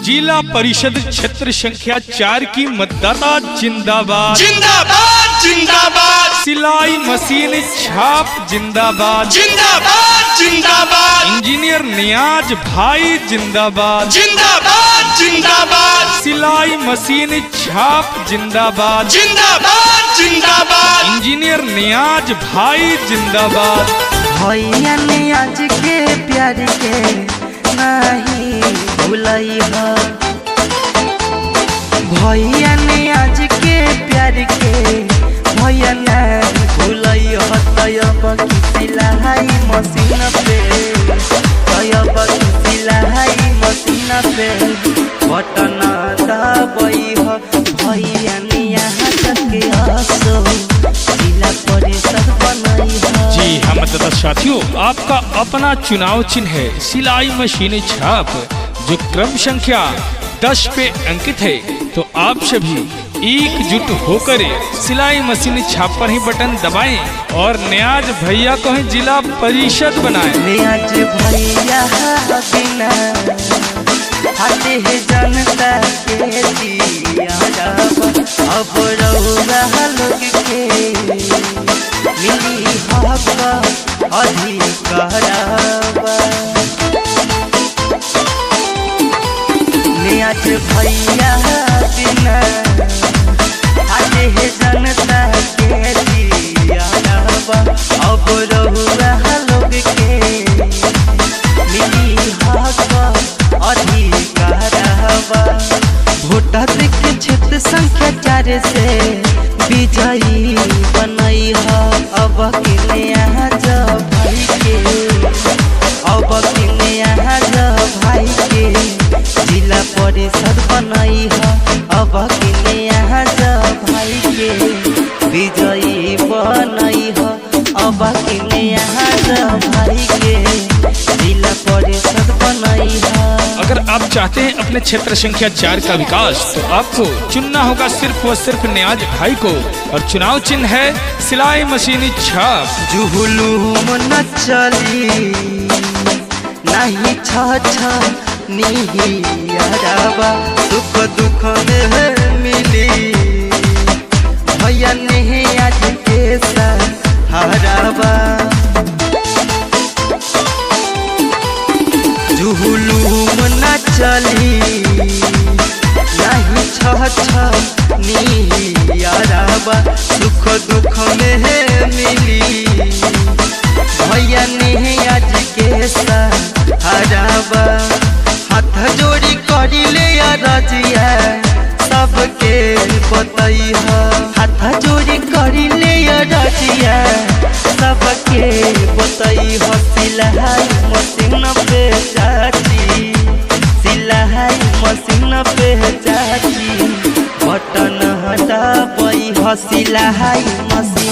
जिला परिषद क्षेत्र संख्या 4 की मतदाता जिंदाबाद जिंदाबाद जिंदाबाद। सिलाई मशीन छाप जिंदाबाद जिंदाबाद जिंदाबाद। इंजीनियर नियाज भाई जिंदाबाद जिंदाबाद जिंदाबाद। सिलाई मशीन छाप जिंदाबाद जिंदाबाद जिंदाबाद। इंजीनियर नियाज भाई जिंदाबाद। भैया नियाज के प्यार के नहीं भूलई हो, भैया नियाज के प्यार के भैया नहीं भूलई हो। तब सिलाई मशीन पे, तब सिलाई मशीन पे बटन दबई हो। भैया नियाज के आसो जिला परिषद बनई हो। जी हाँ मतदाता साथियों, आपका अपना चुनाव चिन्ह है सिलाई मशीन छाप, जो क्रम संख्या 10 पे अंकित है। तो आप सभी एकजुट होकर सिलाई मशीन छाप पर ही बटन दबाएं और नियाज भैया को ही जिला परिषद बनाएं। नियाज भैया बिना हाथे है जनता के दिया अब रउआ लोग के मिली हक अधिकार। नियाज भैया बिना हाथे है जनता के दिया अब रउआ लोग के मिली हक अधिकार। वोट के क्षेत्र संख्या 4 से विजयी बनई हो। अब के नियाज भाई के, अब के नियाज भाई के जिला परिषद बनई हो। अब के नियाज भाई के विजयी बनई हो। अब के नियाज भाई के जिला परिषद बनई हो। अगर आप चाहते हैं अपने क्षेत्र संख्या 4 का विकास, तो आपको चुनना होगा सिर्फ व सिर्फ नियाज भाई को, और चुनाव चिन्ह है सिलाई मशीन छाप। जुहुलूम न चली नहीं निहियाराबा, सुख दुख में मिली भैया नियाज के सहाराबा। जुहुलूम न चली नहीं निहियाराबा, सुख दुख में मिली भैया नियाज के सहाराबा। हाथ जोड़ी करी ले रजिया सबके बतई हो। हाथ जोड़ी करी ले रजिया सबके बतई हो। सिलाई मशीन पे चाची, सिलाई मशीन पे चाची बटन दबई हो। सिलाई मशीन